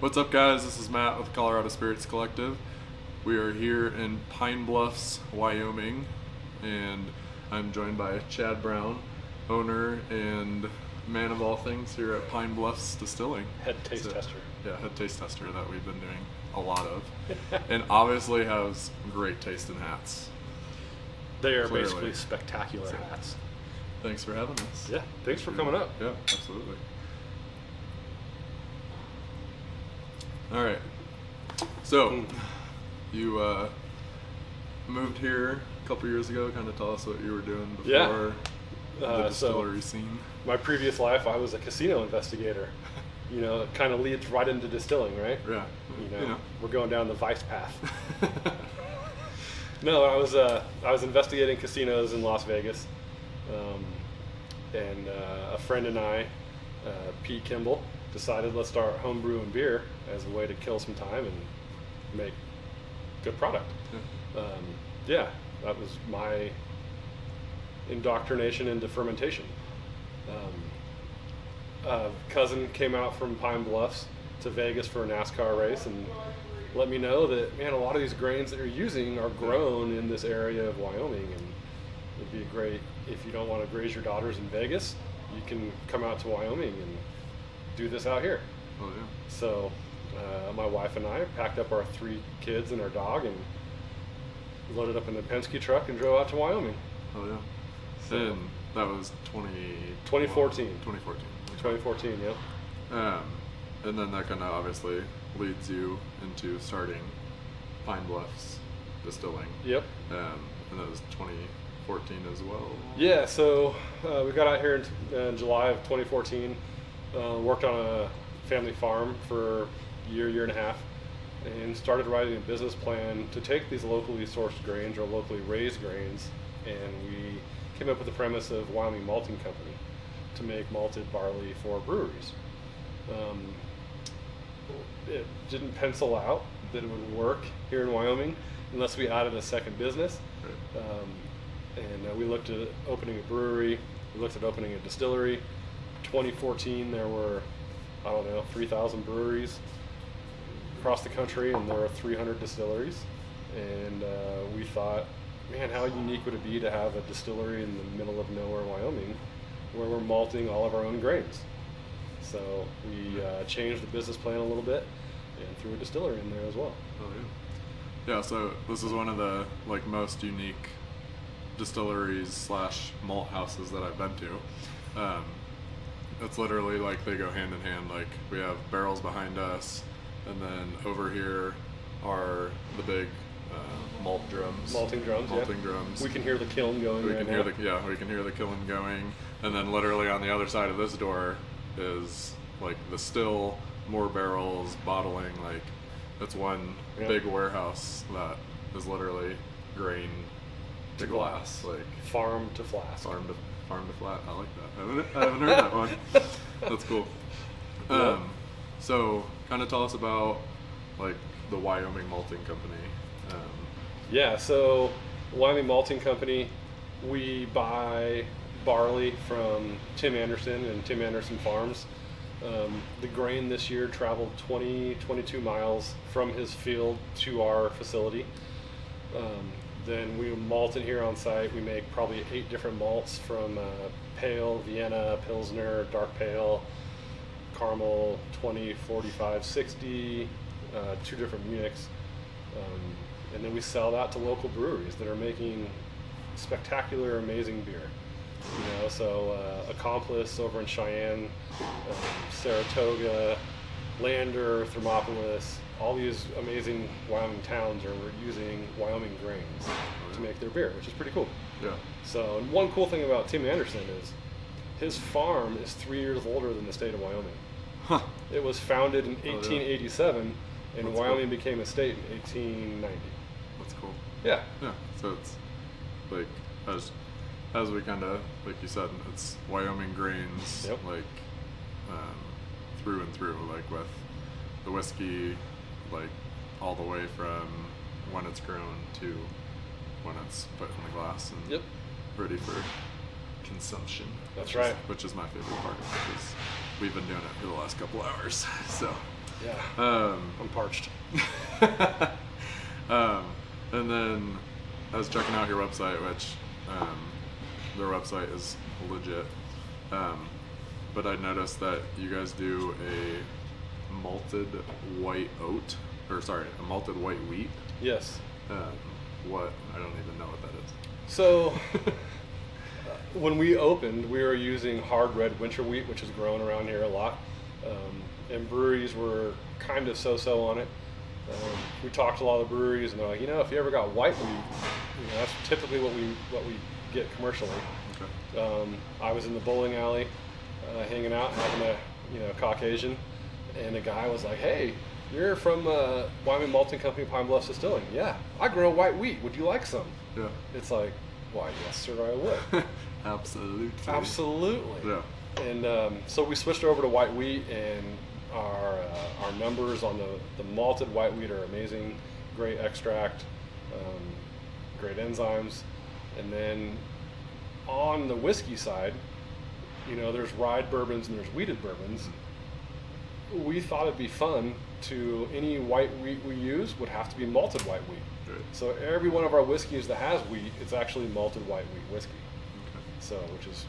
What's up, guys? This is Matt with Colorado Spirits Collective. We are here in Pine Bluffs, Wyoming, and I'm joined by Chad Brown, owner and man of all things here at Pine Bluffs Distilling. Head taste tester. Yeah, head taste tester that we've been doing a lot of, and obviously has great taste in hats. They are Clearly. basically spectacular hats. Thanks for having us. Yeah, thanks for coming up. Yeah, absolutely. All right. So, you moved here a couple years ago. Kind of tell us what you were doing before the distillery scene. My previous life, I was a casino investigator. You know, it kind of leads right into distilling, right? Yeah. You know, we're going down the vice path. No, I was investigating casinos in Las Vegas, and a friend and I, Pete Kimball, decided let's start homebrewing beer as a way to kill some time and make good product. Yeah, that was my indoctrination into fermentation. A cousin came out from Pine Bluffs to Vegas for a NASCAR race and let me know that, man, a lot of these grains that you're using are grown in this area of Wyoming, and it'd be great if you don't want to raise your daughters in Vegas, you can come out to Wyoming and do this out here. Oh yeah. So my wife and I packed up our 3 kids and our dog and loaded up in the Penske truck and drove out to Wyoming. Oh yeah. So, and that was 2014. 2014. 2014, yeah. And then that kind of obviously leads you into starting Pine Bluffs Distilling. Yep. And that was 2014 as well. Yeah, so we got out here in July of 2014, worked on a family farm for a year and a half, and started writing a business plan to take these locally sourced grains or locally raised grains, and we came up with the premise of Wyoming Malting Company to make malted barley for breweries. It didn't pencil out that it would work here in Wyoming unless we added a second business. Right. And we looked at opening a brewery, we looked at opening a distillery. 2014 there were, 3,000 breweries across the country, and there were 300 distilleries. And we thought, man, how unique would it be to have a distillery in the middle of nowhere, Wyoming, where we're malting all of our own grains. So we changed the business plan a little bit and threw a distillery in there as well. Oh yeah. Yeah, so this is one of the most unique distilleries / malt houses that I've been to. It's literally they go hand in hand. We have barrels behind us, and then over here are the big malt drums. Malting drums. We can hear the kiln going. We can hear the kiln going, and then literally on the other side of this door is the still, more barrels, bottling. It's one big warehouse that is literally grain to glass, farm to flask. Farm to flat. I like that. I haven't heard that one. That's cool. So kind of tell us about the Wyoming Malting Company. Yeah, so Wyoming Malting Company, we buy barley from Tim Anderson and Tim Anderson Farms. The grain this year traveled 22 miles from his field to our facility. Then we malt it here on site. We make probably 8 different malts from pale, Vienna, Pilsner, dark pale, caramel, 20, 45, 60, 2 different Munichs. And then we sell that to local breweries that are making spectacular, amazing beer. So Accomplice over in Cheyenne, Saratoga, Lander, Thermopolis, all these amazing Wyoming towns are using Wyoming grains to make their beer, which is pretty cool. Yeah. So, and one cool thing about Tim Anderson is his farm is 3 years older than the state of Wyoming. Huh. It was founded in 1887, and That's Wyoming cool. became a state in 1890. That's cool. Yeah. Yeah. So it's as we kind of you said, it's Wyoming grains. Yep. Through and through, with the whiskey, all the way from when it's grown to when it's put in the glass and ready for consumption. That's right. Which is my favorite part of it, because we've been doing it for the last couple hours. So Yeah. I'm parched. And then I was checking out your website, which their website is legit. But I noticed that you guys do a malted white oat, a malted white wheat. Yes. I don't even know what that is. So, when we opened, we were using hard red winter wheat, which is grown around here a lot. And breweries were kind of so-so on it. We talked to a lot of the breweries, and they're like, if you ever got white wheat, that's typically what we get commercially. Okay. I was in the bowling alley, hanging out, having a Caucasian, and a guy was like, "Hey, you're from Wyoming Malting Company, Pine Bluffs Distilling." "Yeah, I grow white wheat. Would you like some?" Yeah. It's like, "Why, yes, sir, I would." Absolutely. Yeah. And so we switched over to white wheat, and our numbers on the malted white wheat are amazing. Great extract, great enzymes, and then on the whiskey side, there's rye bourbons and there's wheated bourbons. We thought it'd be fun to any white wheat we use would have to be malted white wheat. Right. So every one of our whiskeys that has wheat, it's actually malted white wheat whiskey. Okay. So, which is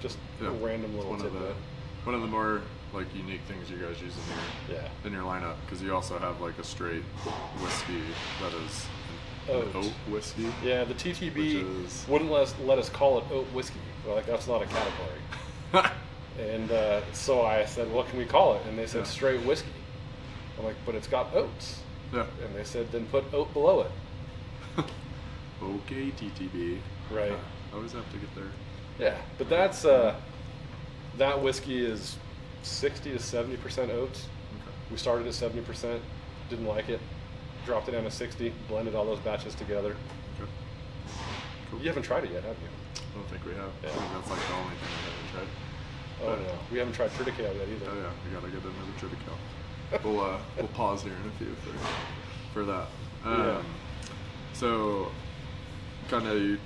just a random little tidbit. One of the more unique things you guys use in your lineup, because you also have a straight whiskey that is an oat whiskey. Yeah, the TTB wouldn't let us call it oat whiskey. We're like, that's not a category. And so I said, what can we call it? And they said straight whiskey. I'm like, but it's got oats. Yeah. And they said, then put oat below it. Okay, TTB. Right. Always have to get there. Yeah, but that's that whiskey is 60 to 70% oats. Okay. We started at 70%, didn't like it, dropped it down to 60, blended all those batches together. Okay. Cool. You haven't tried it yet, have you? I don't think we have. Yeah. I think that's the only thing we haven't tried. Oh no, we haven't tried Triticale yet either. Oh yeah, we gotta get another Triticale. We'll pause here in a few for that. So, kind of you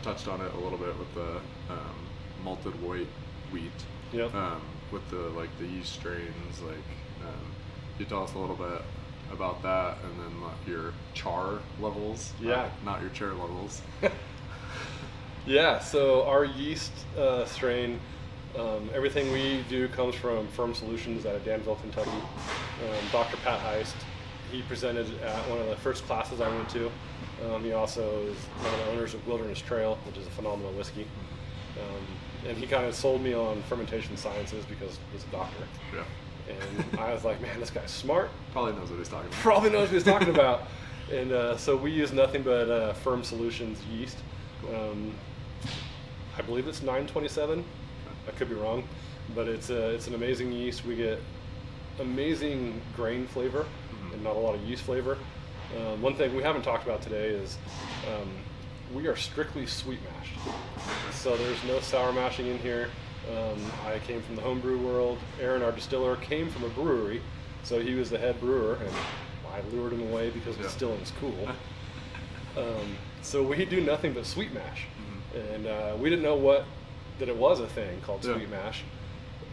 touched on it a little bit with the malted white wheat. Yep. With the yeast strains, you tell us a little bit about that, and then your char levels. Yeah. Not your chair levels. Yeah. So our yeast strain. Everything we do comes from Firm Solutions out of Danville, Kentucky. Dr. Pat Heist, he presented at one of the first classes I went to. He also is one of the owners of Wilderness Trail, which is a phenomenal whiskey. And he kind of sold me on fermentation sciences because he's a doctor. Yeah. And I was like, man, this guy's smart. Probably knows what he's talking about. Probably knows what he's talking about. And so we use nothing but Firm Solutions yeast. I believe it's 927. I could be wrong, but it's an amazing yeast. We get amazing grain flavor and not a lot of yeast flavor. One thing we haven't talked about today is we are strictly sweet mashed. So there's no sour mashing in here. I came from the homebrew world. Aaron, our distiller, came from a brewery, so he was the head brewer, and I lured him away because distilling's cool. So we do nothing but sweet mash, and we didn't know that it was a thing called sweet mash.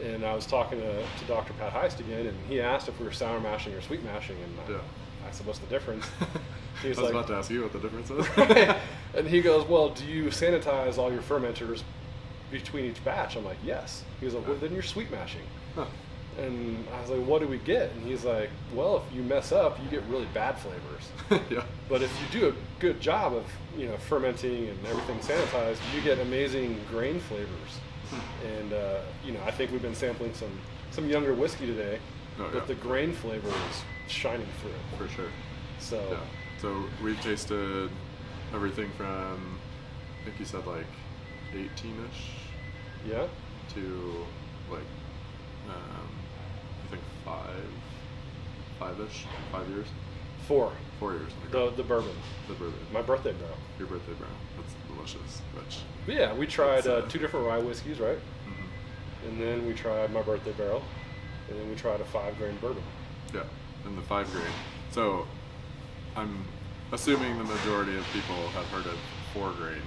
And I was talking to Dr. Pat Heist again, and he asked if we were sour mashing or sweet mashing, and I said, what's the difference? I was about to ask you what the difference is. And he goes, well, do you sanitize all your fermenters between each batch? I'm like, yes. He was like, well, then you're sweet mashing. Huh. And I was like, what do we get? And he's like, well, if you mess up, you get really bad flavors. Yeah. But if you do a good job of fermenting and everything sanitized, you get amazing grain flavors. And I think we've been sampling some younger whiskey today, but the grain flavor is shining through. For sure. So we've tasted everything from, I think you said 18-ish. Yeah. To I think 5-ish, 5 years. 4. 4 years. The bourbon. The bourbon. My birthday barrel. Your birthday barrel. That's delicious. But yeah, we tried 2 different rye whiskeys, right? Mm-hmm. And then we tried my birthday barrel, and then we tried a 5-grain bourbon. Yeah, and the 5-grain. So I'm assuming the majority of people have heard of 4-grain.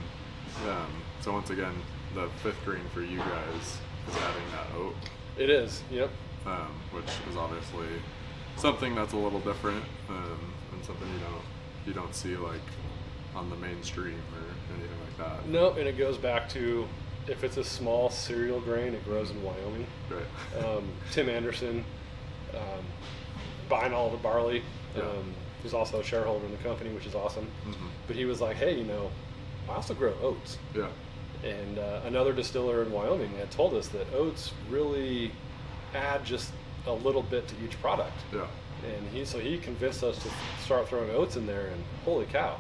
So once again, the 5th grain for you guys is adding that oat. It is, yep. which is obviously something that's a little different, and something you don't see like on the mainstream or anything like that. No, and it goes back to, if it's a small cereal grain, it grows in Wyoming. Right. Tim Anderson, buying all the barley. Yeah. He's also a shareholder in the company, which is awesome. Mm-hmm. But he was like, hey, I also grow oats. Yeah. And another distiller in Wyoming had told us that oats really add just a little bit to each product. Yeah. And he convinced us to start throwing oats in there, and holy cow.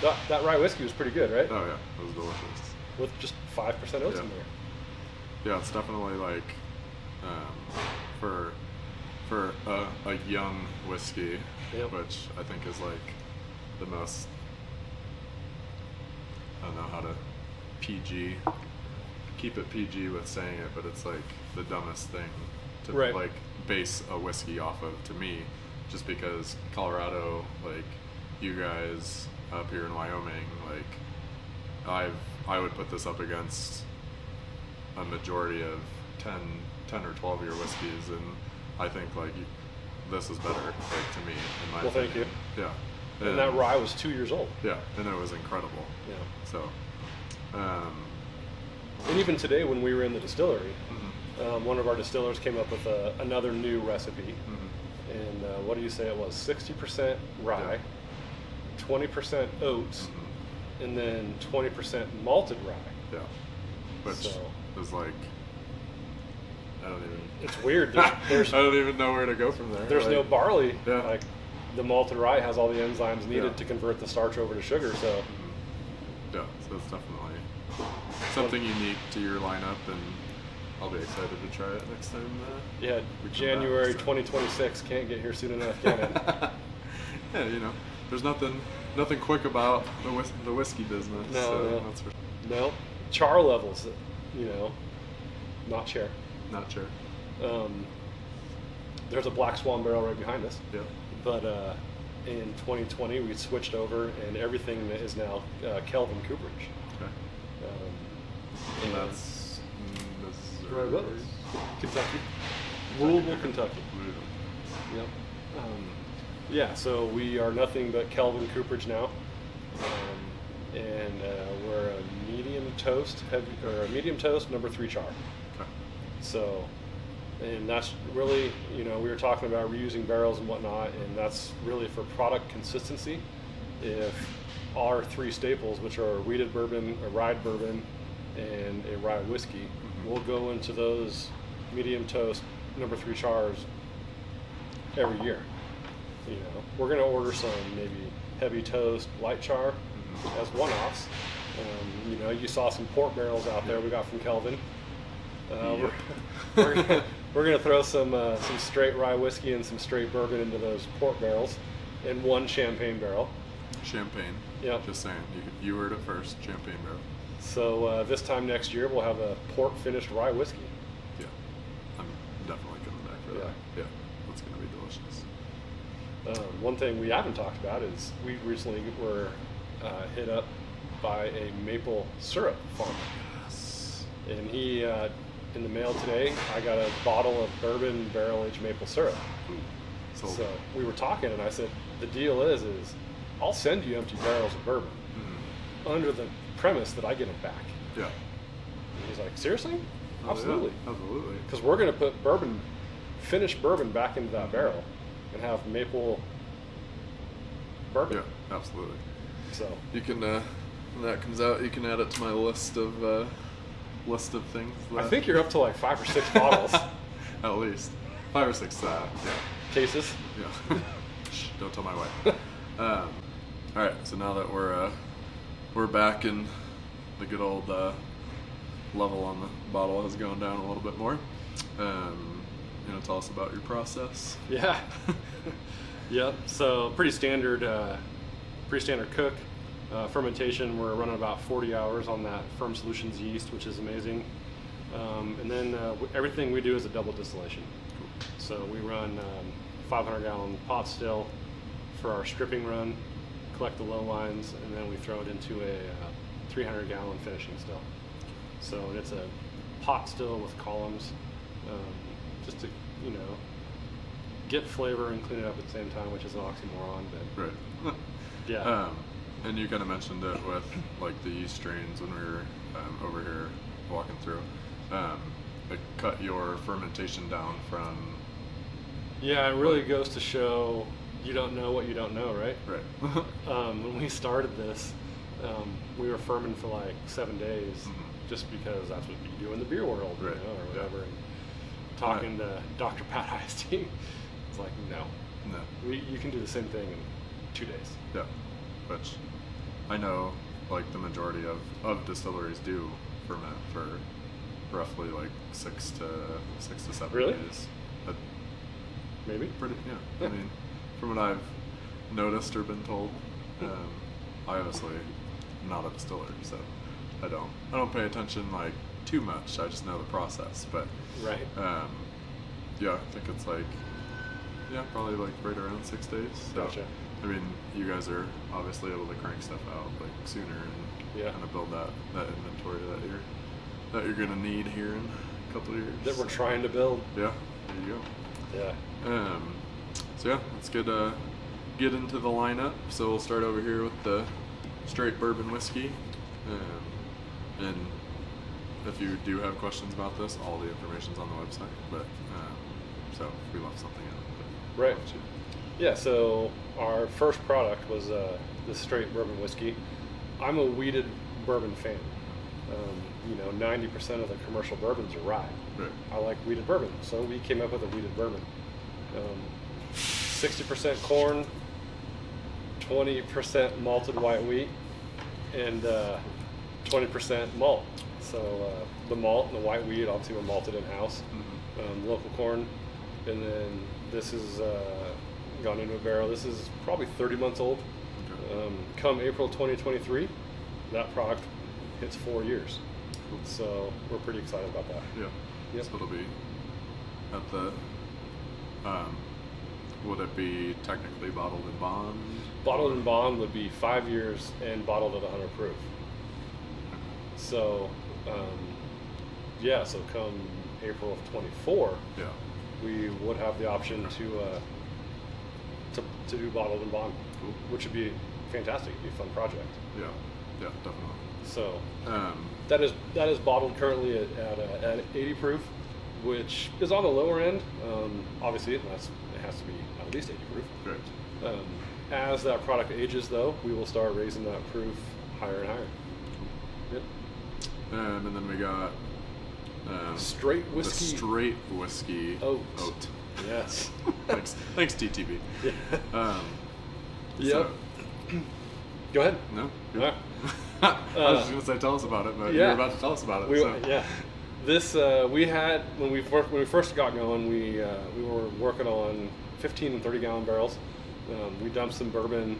Yeah. That rye whiskey was pretty good, right? Oh yeah, it was delicious. With just 5% oats in there. Yeah, it's definitely like for a young whiskey, Yep. which I think is like the most, I don't know how to keep it PG with saying it, but it's like the dumbest thing to Right. like base a whiskey off of, to me, just because Colorado, like you guys up here in Wyoming, like I would put this up against a majority of 10 or 12 year whiskeys, and I think like this is better, like, to me, in my Well, thank opinion. you. Yeah. And that rye was 2 years old. Yeah, and it was incredible. Yeah. So, And even today, when we were in the distillery, mhm, one of our distillers came up with another new recipe. mhm, And what do you say it was? 60% rye, Yeah. 20% oats, mhm, and then 20% malted rye. yeah, which So- is like, I don't even. It's weird. I There's don't even know where to go from there. there's no Like, barley. Yeah. Like the malted rye has all the enzymes needed Yeah. to convert the starch over to sugar. So mhm. Yeah, so it's definitely something unique to your lineup, and I'll be excited to try it next time. yeah, We come January back, so. 2026 can't get here soon enough, can it? Yeah, there's nothing quick about the whiskey business. No, so no. that's for No, char levels, not share. not sure. There's a Black Swan barrel right behind us. Yeah. But in 2020, we switched over, and everything is now Kelvin cooperage. Okay. And And that's Right Missouri. above us. Kentucky. Louisville, Kentucky. Louisville. Yep. Yeah, so we are nothing but Kelvin cooperage now. And we're a medium toast, number 3 char. Okay. So, and that's really, we were talking about reusing barrels and whatnot, and that's really for product consistency. If our 3 staples, which are a wheated bourbon, a rye bourbon, and a rye whiskey, will go into those medium toast number 3 chars every year. We're going to order some maybe heavy toast, light char as one-offs. You saw some port barrels out there we got from Kelvin. Yeah. We're gonna throw some straight rye whiskey and some straight bourbon into those port barrels, and 1 champagne barrel. Champagne. Yep. Just saying. You heard it first. Champagne barrel. So this time next year we'll have a port finished rye whiskey. Yeah. I'm definitely coming back for that. Yeah. That's gonna be delicious. One thing we haven't talked about is we recently were hit up by a maple syrup farmer. Yes. And he, in the mail today, I got a bottle of bourbon barrel-aged maple syrup. So we were talking, and I said, the deal is I'll send you empty barrels of bourbon under the premise that I get them back. Yeah. And he's like, seriously? Oh, Absolutely. yeah, absolutely. Because we're going to put finished bourbon back into that barrel and have maple bourbon. Yeah, absolutely. So You can, when that comes out, you can add it to my list of things. I think you're up to like 5 or 6 bottles. At least 5 or 6. Yeah. Cases. Yeah. Shh, don't tell my wife. All right. So now that we're back and the good old level on the bottle has gone down a little bit more, tell us about your process. Yeah. Yep. So pretty standard cook. Fermentation, we're running about 40 hours on that Firm Solutions yeast, which is amazing. And then everything we do is a double distillation. So we run 500-gallon pot still for our stripping run, collect the low lines, and then we throw it into a 300-gallon finishing still. So it's a pot still with columns. just to, you know, get flavor and clean it up at the same time, which is an oxymoron, but Right. yeah. And you kind of mentioned it with like the yeast strains when we were over here walking through. Like cut your fermentation down from. Yeah, it really goes to show you don't know what you don't know, right? Right. When we started this, we were fermenting for like 7 days, just because that's what you do in the beer world, Right. you know, or Yeah. whatever. And talking to Dr. Pat Heisty, it's like, no, you can do the same thing in 2 days. Yeah, which I know like the majority of distilleries do ferment for roughly like 6 to 7 Really? days. But Maybe. pretty, yeah. I mean, from what I've noticed or been told, I obviously am not a distiller, so I don't pay attention like too much. I just know the process, but Right. yeah, I think it's like probably like right around 6 days. So, Gotcha. I mean, you guys are obviously able to crank stuff out like sooner and Yeah. kind of build that inventory that you're gonna need here in a couple of years. That we're trying to build. Yeah, there you go. Yeah. So yeah, let's get into the lineup. So we'll start over here with the straight bourbon whiskey. And if you do have questions about this, all the information's on the website. But so if we left something out, but Right. we'll let you- Yeah, so our first product was the straight bourbon whiskey. I'm a weeded bourbon fan. 90% of the commercial bourbons are rye. Right. I like weeded bourbon, so we came up with a weeded bourbon. 60% corn, 20% malted white wheat, and 20% malt. So the malt and the white wheat obviously were malted in-house, local corn, and then this is gone into a barrel. This is probably 30 months old. Okay. Come April 2023, that product hits 4 years. So we're pretty excited about that. Yeah. Yep. So it'll be at the. Would it be technically bottled in bond? Bottled in bond would be 5 years and bottled at 100 proof. So, so come April of 24, Yeah. we would have the option to do bottled in bond, Cool. which would be fantastic. It'd be a fun project. Yeah. Yeah. Definitely. So that is bottled currently at 80 proof, which is on the lower end. Obviously, it has to be at least 80 proof. Great. As that product ages, though, we will start raising that proof higher and higher. Yep. And then we got Straight the whiskey. straight whiskey Oat. Yes. Thanks TTB. Yeah. Yep. So, Go ahead. no. All right. I was just gonna say tell us about it, but yeah. you're about to tell us about it. Yeah. This we had when we first got going. We were working on 15 and 30 gallon barrels. We dumped some bourbon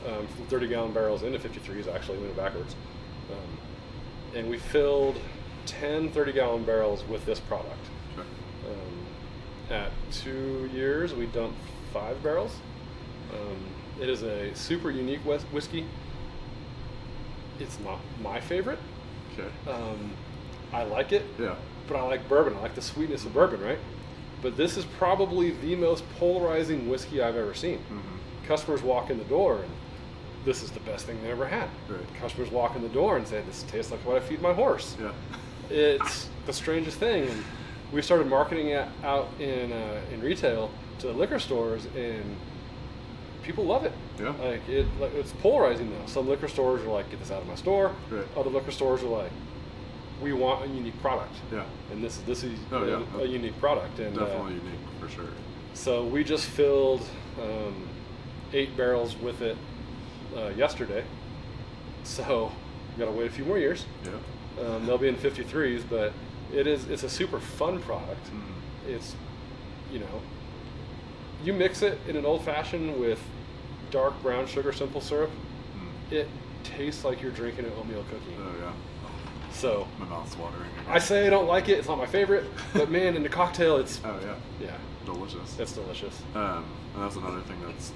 from 30 gallon barrels into 53s. Actually, we went backwards, and we filled 10 30 gallon barrels with this product. Okay. At 2 years, we dumped 5 barrels. It is a super unique whiskey. It's not my favorite. Okay. I like it, Yeah. but I like bourbon. I like the sweetness of bourbon, right? But this is probably the most polarizing whiskey I've ever seen. Mm-hmm. Customers walk in the door and this is the best thing they ever had. Right. Customers walk in the door and say, this tastes like what I feed my horse. Yeah. It's the strangest thing. And we started marketing it out in retail to the liquor stores, and people love it. Yeah. It's polarizing now. Some liquor stores are like, get this out of my store. Right. Other liquor stores are like, we want a unique product. Yeah. And this is Oh, yeah. a unique product. And Definitely unique for sure. so we just filled 8 barrels with it yesterday. So we got to wait a few more years. Yeah. They'll be in 53s, but it's a super fun product. Mm-hmm. It's, you mix it in an old fashioned with dark brown sugar simple syrup, it tastes like you're drinking an oatmeal cookie. Oh yeah. So My mouth's watering. I say I don't like it. It's not my favorite, but man, in the cocktail, it's Oh yeah. yeah, Delicious. it's delicious. And that's another thing that's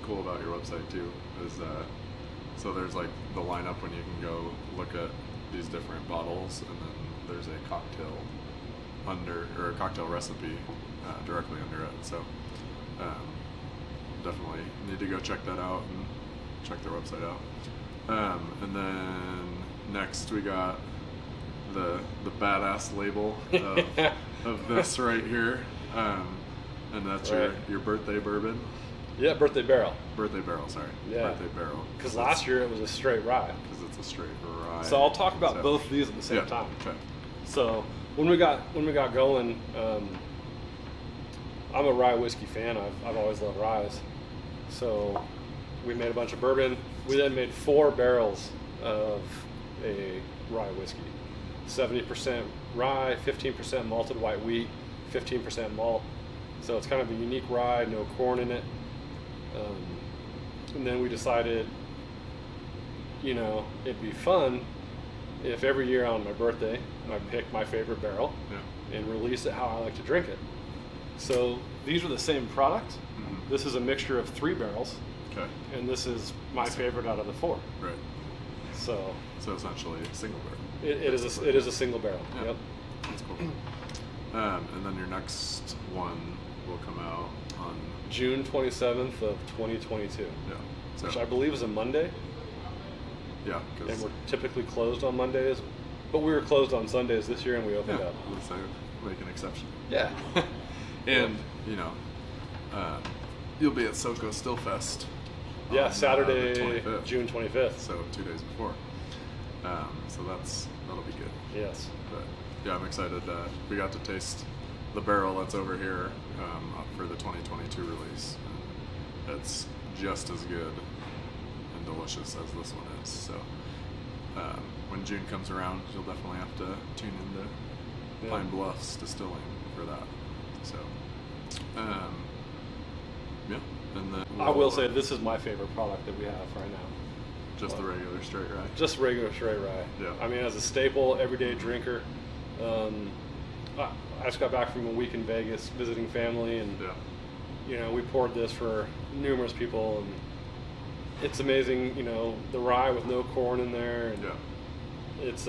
cool about your website too, is so there's like the lineup when you can go look at these different bottles, and then there's a cocktail under, or a cocktail recipe directly under it. So definitely need to go check that out and check their website out. And then next we got the badass label of this right here, and that's your birthday bourbon. Yeah, birthday barrel. Birthday barrel, sorry. Yeah. Birthday barrel. Because last year it was a straight rye. Because it's a straight rye. So I'll talk about both of these at the same time. Okay. So when we got going, I'm a rye whiskey fan. I've always loved ryes. So we made a bunch of bourbon. We then made 4 barrels of a rye whiskey. 70% rye, 15% malted white wheat, 15% malt. So it's kind of a unique rye, no corn in it. And then we decided, it'd be fun if every year on my birthday I pick my favorite barrel and release it how I like to drink it. So these are the same product. Mm-hmm. This is a mixture of 3 barrels. Okay. And this is my favorite out of the 4. Right. So essentially a single barrel. It is a single barrel. Yeah. Yep. That's cool. And then your next one will come out on June 27th of 2022. Yeah. So, which I believe is a Monday. Yeah. And we're typically closed on Mondays, but we were closed on Sundays this year and we opened up. Let's say make an exception. Yeah. And you'll be at SoCo Stillfest. Yeah, on, Saturday, 25th. June 25th. So 2 days before. So that'll be good. Yes. But yeah, I'm excited. We got to taste the barrel that's over here for the 2022 release. And it's just as good and delicious as this one is. So when June comes around, you'll definitely have to tune into Pine Bluffs Distilling for that. So yeah. And then I will say this is my favorite product that we have right now. Just the regular straight rye. Just regular straight rye. Yeah. I mean, as a staple, everyday drinker. I just got back from a week in Vegas visiting family, and we poured this for numerous people, and it's amazing. The rye with no corn in there, and it's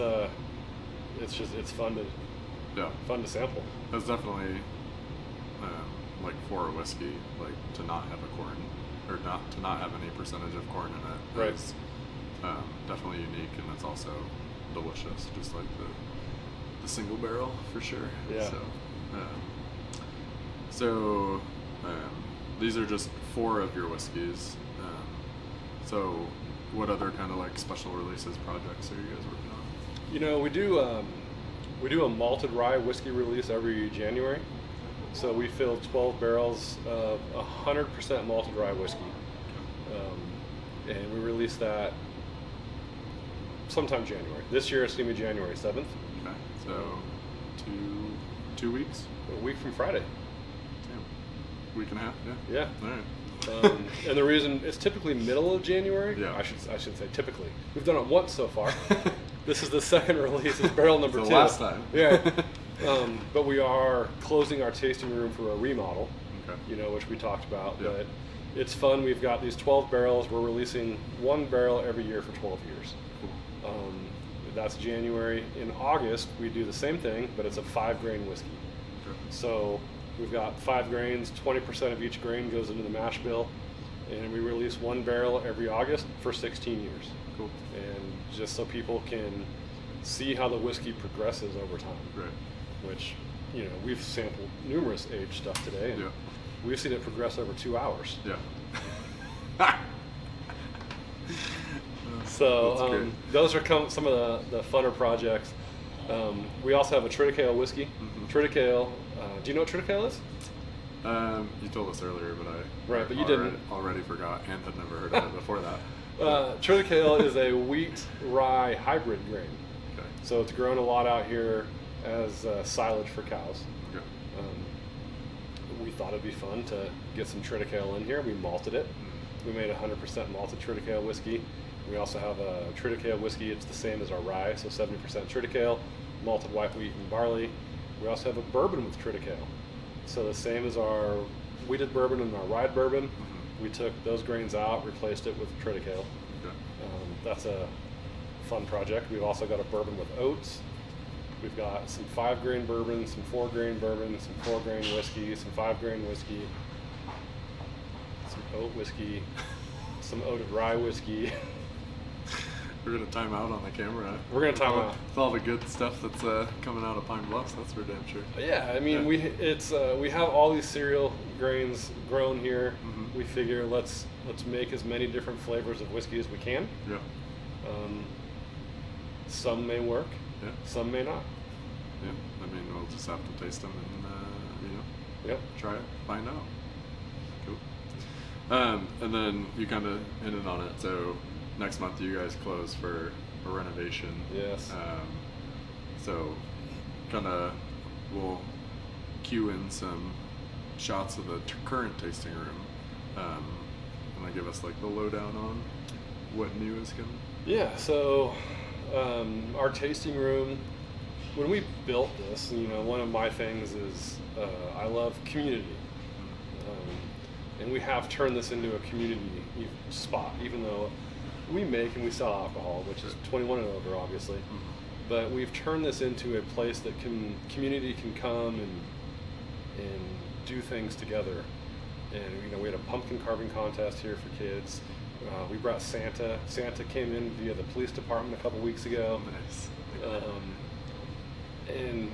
fun to sample. That's definitely like for a whiskey, like to not have a corn or to not have any percentage of corn in it. Right. Is definitely unique, and it's also delicious, just like the single barrel for sure. Yeah. So these are just 4 of your whiskeys. So what other kind of like special releases projects are you guys working on? We do a malted rye whiskey release every January. So we fill 12 barrels of 100% malted rye whiskey, and we release that sometime January. This year it's going to be January 7th. Okay, so 2 weeks? A week from Friday. Damn. Week and a half, Yeah. All right. And the reason it's typically middle of January. Yeah. I should say typically. We've done it once so far. This is the second release. It's barrel number 2. The last time. Yeah. But we are closing our tasting room for a remodel. Okay. Which we talked about. Yeah. But it's fun. We've got these 12 barrels. We're releasing 1 barrel every year for 12 years. Cool. That's January. In August, we do the same thing, but it's a 5-grain whiskey. Okay. So we've got 5 grains, 20% of each grain goes into the mash bill, and we release 1 barrel every August for 16 years. Cool. And just so people can see how the whiskey progresses over time. Right. Which, we've sampled numerous aged stuff today, and Yeah. we've seen it progress over 2 hours. Yeah. So those are some of the funner projects. We also have a triticale whiskey. Mm-hmm. Triticale, do you know what triticale is? You told us earlier, but but you didn't. Already forgot and had never heard of it before that. Triticale is a wheat rye hybrid grain. Okay. So it's grown a lot out here as silage for cows. Okay. We thought it'd be fun to get some triticale in here. We malted it. We made 100% malted triticale whiskey. We also have a triticale whiskey. It's the same as our rye, so 70% triticale, malted white wheat and barley. We also have a bourbon with triticale. So the same as our wheated bourbon and our rye bourbon. We took those grains out, replaced it with triticale. Okay. That's a fun project. We've also got a bourbon with oats. We've got some 5-grain bourbon, some 4-grain bourbon, some 4-grain whiskey, some 5-grain whiskey, some oat whiskey, some oated rye whiskey. We're gonna time out on the camera. We're gonna time out with all the good stuff that's coming out of Pine Bluffs. That's for damn sure. Yeah, I mean, we have all these cereal grains grown here. Mm-hmm. We figure let's make as many different flavors of whiskey as we can. Yeah. Some may work. Yeah. Some may not. Yeah. I mean, we'll just have to taste them and Yep. try it, find out. Cool. And then you kind of hinted on it. So next month you guys close for a renovation. Yes. So kind of we'll cue in some shots of the current tasting room, and then give us like the lowdown on what new is coming. Yeah. So our tasting room, when we built this, one of my things is I love community. And we have turned this into a community spot, even though we make and we sell alcohol, which is 21 and over, obviously. Mm-hmm. But we've turned this into a place that community can come and do things together. And we had a pumpkin carving contest here for kids. We brought Santa. Santa came in via the police department a couple weeks ago. Nice. And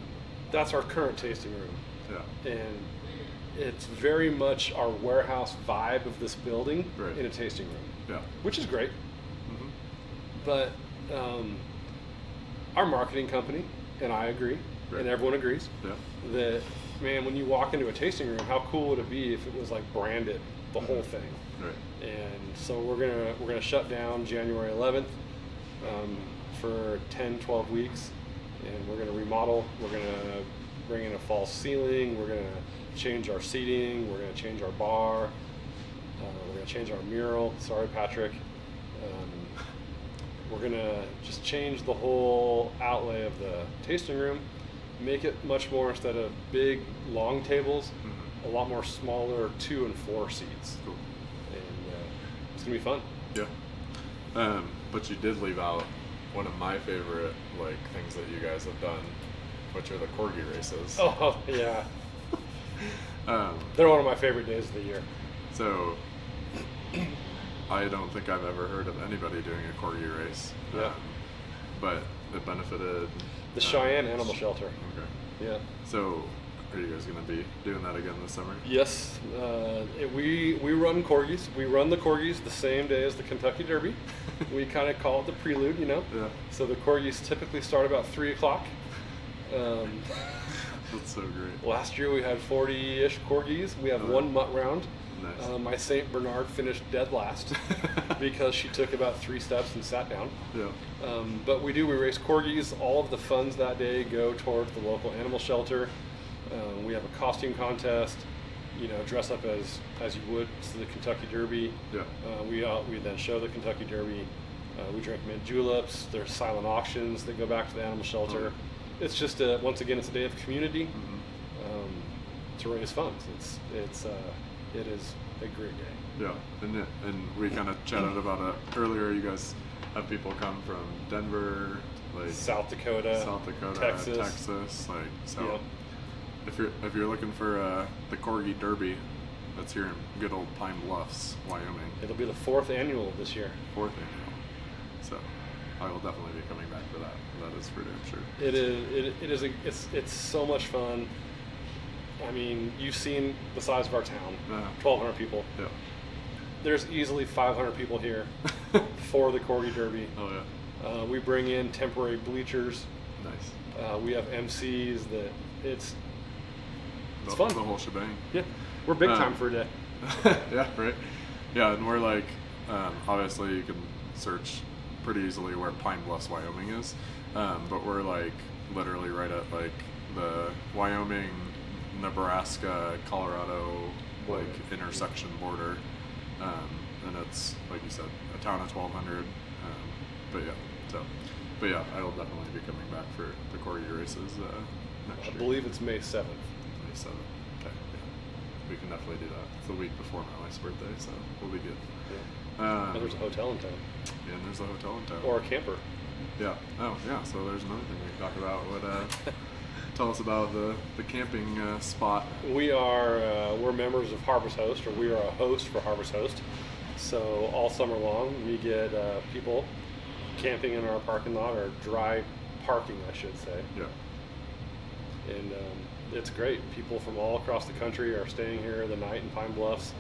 that's our current tasting room. Yeah. And it's very much our warehouse vibe of this building right. in a tasting room. Yeah. Which is great. Mm-hmm. But our marketing company, and I agree, right. and everyone agrees, yeah. that, man, when you walk into a tasting room, how cool would it be if it was like branded, the mm-hmm. whole thing? Right. And so we're gonna shut down January 11th for 10-12 weeks, and we're gonna remodel. We're gonna bring in a false ceiling. We're gonna change our seating. We're gonna change our bar. We're gonna change our mural. Sorry, Patrick. We're gonna just change the whole outlay of the tasting room, make it much more, instead of big long tables, mm-hmm. a lot more smaller 2 and 4 seats. Cool. And it's gonna be fun. Yeah. But you did leave out one of my favorite things that you guys have done, which are the Corgi races. Oh yeah. They're one of my favorite days of the year. So I don't think I've ever heard of anybody doing a Corgi race. Yeah. But it benefited the Cheyenne Animal Shelter. Okay. Yeah. So are you guys going to be doing that again this summer? Yes. We run Corgis. We run the Corgis the same day as the Kentucky Derby. We kind of call it the prelude, Yeah. So the Corgis typically start about 3 o'clock. That's so great. Last year we had 40-ish Corgis. We have one mutt round. Nice. My St. Bernard finished dead last because she took about 3 steps and sat down. Yeah. But we race Corgis. All of the funds that day go towards the local animal shelter. We have a costume contest. Dress up as you would to the Kentucky Derby. Yeah. We then show the Kentucky Derby. We drink mint juleps. There's silent auctions that go back to the animal shelter. Oh. It's just once again, it's a day of community to raise funds. It is a great day. Yeah, and we kind of chatted about it earlier. You guys have people come from Denver, South Dakota, Texas. So. Yeah. If you're looking for the Corgi Derby, that's here in good old Pine Bluffs, Wyoming. It'll be the 4th annual this year. 4th annual. So I will definitely be coming back for that. That is for damn sure. It is. It's so much fun. I mean, you've seen the size of our town. 1,200 people. Yeah. There's easily 500 people here for the Corgi Derby. Oh yeah. We bring in temporary bleachers. Nice. We have MCs that it's fun. The whole shebang. Yeah. We're big time for a day. Yeah, right. Yeah, and we're obviously you can search pretty easily where Pine Bluffs, Wyoming is, but we're literally right at the Wyoming, Nebraska, Colorado intersection border, and it's like you said, a town of 1,200. But yeah, I will definitely be coming back for the Corgi races next year. I believe it's May 7th. May 7th. Okay. Yeah. We can definitely do that. It's the week before my wife's birthday, so we'll be good. Yeah. And there's a hotel in town. Yeah, and there's a hotel in town. Or a camper. Yeah. Oh, yeah. So there's another thing we can talk about. What? Tell us about the camping spot. We're members of Harvest Host, or we are a host for Harvest Host. So all summer long, we get people camping in our parking lot, or dry parking, I should say. Yeah. And it's great. People from all across the country are staying here the night in Pine Bluffs.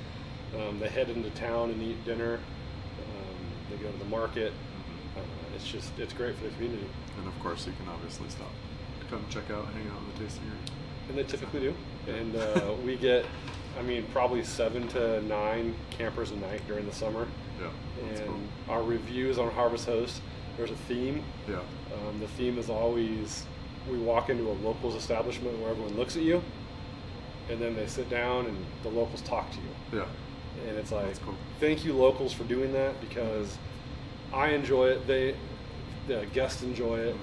They head into town and eat dinner. They go to the market. It's great for the community. And of course, you can obviously stop, come check out, hang out in the tasting room. And they typically do. And we get, probably 7 to 9 campers a night during the summer. Yeah, that's and cool. Our reviews on Harvest Host, there's a theme. Yeah. The theme is always, we walk into a locals establishment where everyone looks at you, and then they sit down and the locals talk to you. Yeah. And it's like, That's cool. Thank you locals for doing that, because I enjoy it, the guests enjoy it.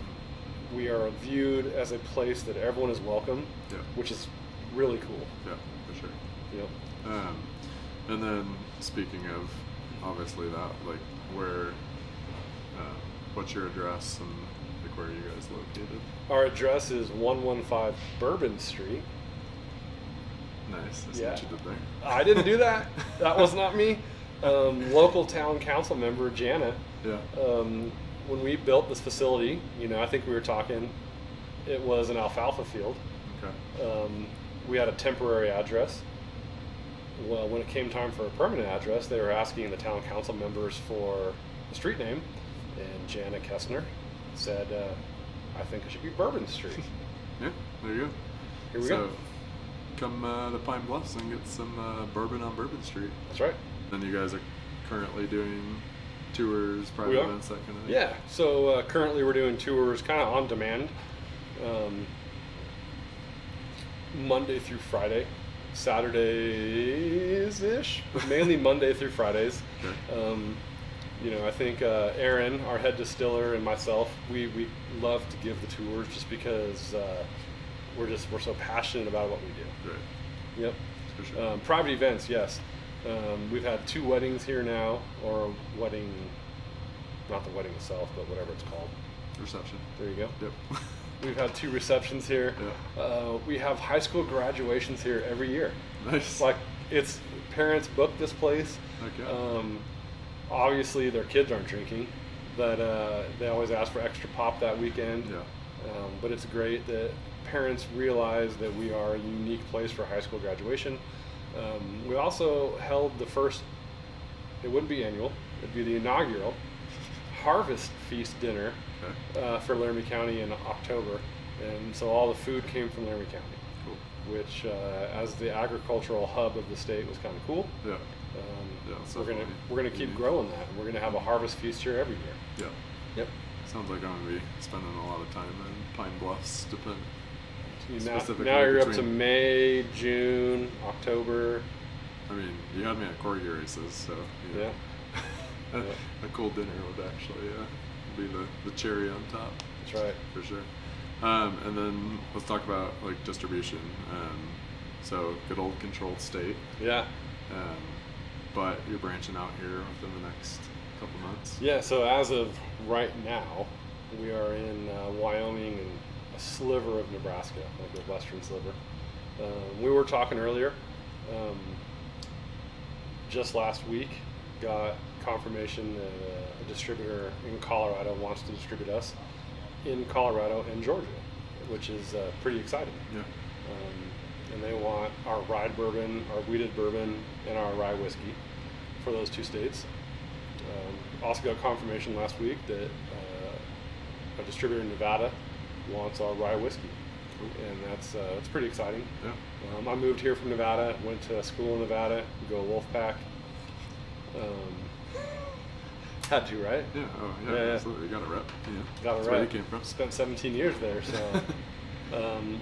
We are viewed as a place that everyone is welcome, Yeah. which is really cool. Yeah, for sure. Yep. And then speaking of obviously that, like where, what's your address and like where are you guys located? Our address is 115 Bourbon Street. Nice. I see Yeah. what you did there. I didn't do that. That was not me. Local town council member Jana. Yeah. When we built this facility, I think we were talking, it was an alfalfa field. Okay. We had a temporary address. Well, when it came time for a permanent address, they were asking the town council members for a street name, and Jana Kessner said, I think it should be Bourbon Street. Yeah, there you go. Here we go. Come to Pine Bluffs and get some bourbon on Bourbon Street. That's right. Then you guys are currently doing tours, private We are. events, that kind of thing? Yeah, so currently we're doing tours kind of on demand, Monday through Friday, Saturdays-ish, but mainly Monday through Fridays. Okay. I think Aaron, our head distiller, and myself, we love to give the tours just because we're so passionate about what we do. Great. Yep. For sure. Private events, yes. We've had 2 weddings here now, or a wedding, not the wedding itself, but whatever it's called. Reception. There you go. Yep. We've had 2 receptions here. Yeah. We have high school graduations here every year. Nice. Like, it's parents book this place. Okay. Obviously, their kids aren't drinking, but they always ask for extra pop that weekend. Yeah. But it's great that parents realize that we are a unique place for high school graduation. We also held the first, it wouldn't be annual, it'd be the inaugural Harvest Feast dinner Okay. for Laramie County in October. And so all the food came from Laramie County, Cool. which as the agricultural hub of the state was kind of cool. Yeah. Yeah, We're gonna definitely keep unique. growing that. We're gonna have a harvest feast here every year. Yeah. Yep. Sounds like I'm gonna be spending a lot of time in Pine Bluffs, Now specifically you're up to between- May, June, October. I mean, you had me at Corgi races, so you know, Yeah. a cool dinner would actually be the cherry on top. That's right. For sure. And then let's talk about like distribution. So good old controlled state. Yeah. But you're branching out here within the next couple months. Yeah, so as of right now, we are in Wyoming and a sliver of Nebraska, like the western sliver. We were talking earlier, just last week, got confirmation that a distributor in Colorado wants to distribute us in Colorado and Georgia, which is pretty exciting. Yeah. And they want our rye bourbon, our wheated bourbon, and our rye whiskey for those 2 states. Also got confirmation last week that a distributor in Nevada wants our rye whiskey, and that's pretty exciting. Yeah. I moved here from Nevada, went to school in Nevada, go Wolfpack. Had to, right? Yeah. Oh, yeah. Yeah, yeah. Absolutely. Got a rep. Yeah. Got That's it where right. you came from. Spent 17 years there, so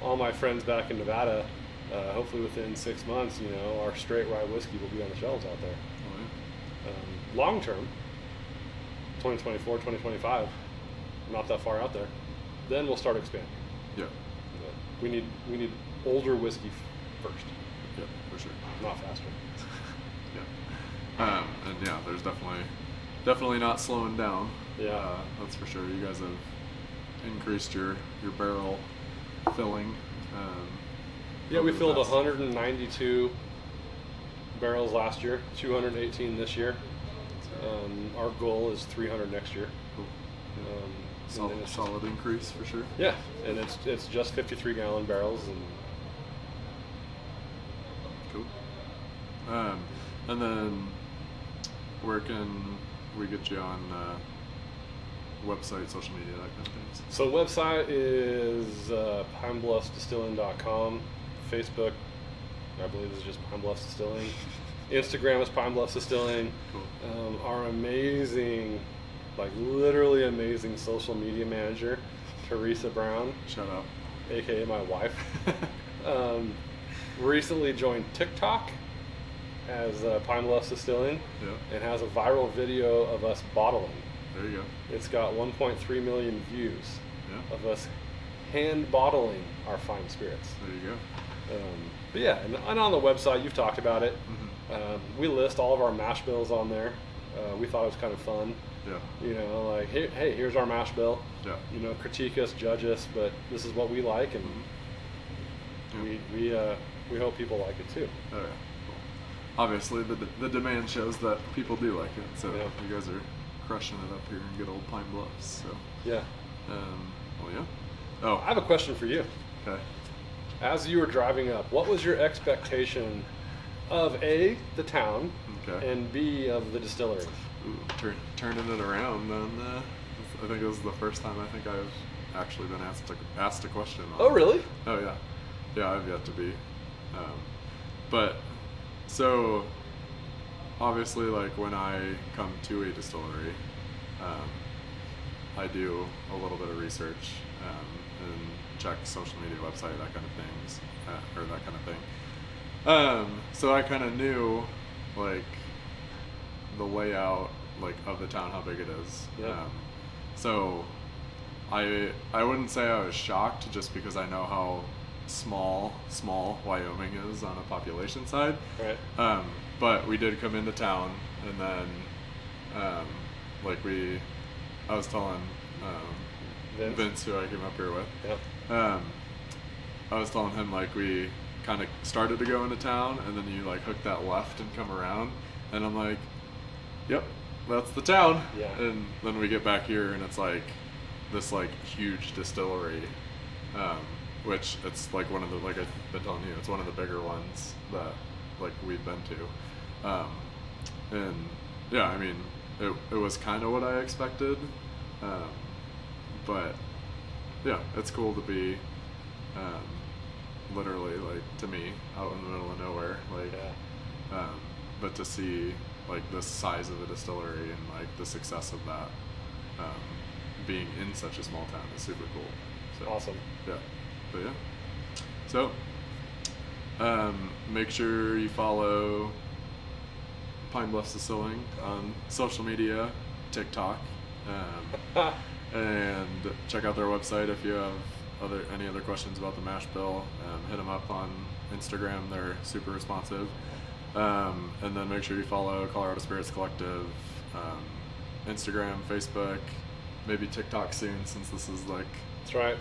all my friends back in Nevada, hopefully within 6 months, our straight rye whiskey will be on the shelves out there. Oh, yeah. Long term, 2024, 2025, not that far out there, then we'll start expanding. Yeah. We need older whiskey first, Yeah. For sure. not faster. Yeah. And yeah, there's definitely not slowing down. Yeah. That's for sure. You guys have increased your barrel filling. Yeah, we over the filled past- 192 barrels last year, 218 this year. Our goal is 300 next year. Cool. And then it's just- Solid increase for sure. Yeah, and it's just 53-gallon barrels, and Cool. And then where can we get you on website, social media, that kind of things? so website is pinebluffsdistilling.com. Facebook, I believe, is just Pine Bluffs Distilling. Instagram is Pine Bluffs Distilling. Cool. Our amazing, like literally amazing social media manager, Teresa Brown, Shout out. aka my wife, recently joined TikTok as Pine Bluffs Distilling, Yeah. and has a viral video of us bottling. There you go. It's got 1.3 million views Yeah. of us hand bottling our fine spirits. There you go. But yeah, and on the website, you've talked about it. Mm-hmm. We list all of our mash bills on there. We thought it was kind of fun. Yeah. You know, like, hey, here's our mash bill. Yeah. You know, critique us, judge us, but this is what we like, and Yeah. we hope people like it too. Oh, yeah. Cool. Obviously, the demand shows that people do like it. So Yeah. you guys are crushing it up here in good old Pine Bluffs. So, Yeah. well, yeah. Oh, I have a question for you. okay. As you were driving up, what was your expectation of A, the town, Okay. and B, of the distillery? Ooh, turning it around, then I think it was the first time I think I've actually been asked a question. Oh, really? Oh, yeah. Yeah, I've yet to be. But, so, obviously, like, when I come to a distillery, I do a little bit of research and check social media, website, that kind of things, or that kind of thing. So I kind of knew, like, the layout, like, of the town, how big it is. Yeah. So I wouldn't say I was shocked, just because I know how small Wyoming is on a population side. Right. But we did come into town, and then I was telling Vince, who I came up here with. Yep. I was telling him, like, we kind of started to go into town, and then you like hook that left and come around, and I'm like, yep, that's the town. Yeah. And then we get back here, and it's like this like huge distillery, which it's like one of the, like I've been telling you, it's one of the bigger ones that like we've been to, and yeah, I mean it was kind of what I expected, but yeah, it's cool to be literally, like, to me, out in the middle of nowhere, like, Yeah. but to see like the size of a distillery and like the success of that, being in such a small town is super cool. So, Awesome. yeah, but yeah, so make sure you follow Pine Bluffs Distilling on social media, TikTok, and check out their website if you have any other questions about the mash bill. Hit them up on Instagram; they're super responsive. And then make sure you follow Colorado Spirits Collective, Instagram, Facebook, maybe TikTok soon, since this is like That's right.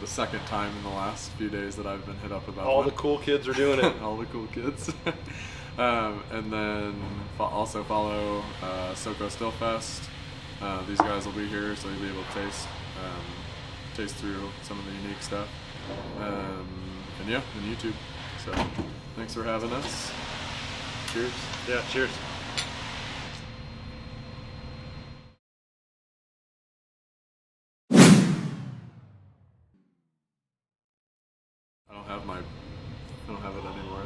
the second time in the last few days that I've been hit up about All one. the cool kids are doing it. All the cool kids. And then also follow SoCo Stillfest. These guys will be here, so you'll be able to taste through some of the unique stuff. And yeah, and YouTube. So thanks for having us. Cheers. Yeah, cheers. I don't have it anymore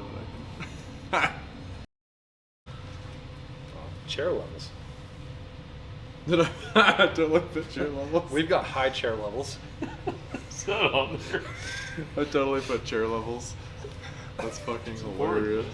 that I can. Chair levels. Did I totally put chair levels? We've got high chair levels. It's not on there. I totally put chair levels. That's fucking hilarious.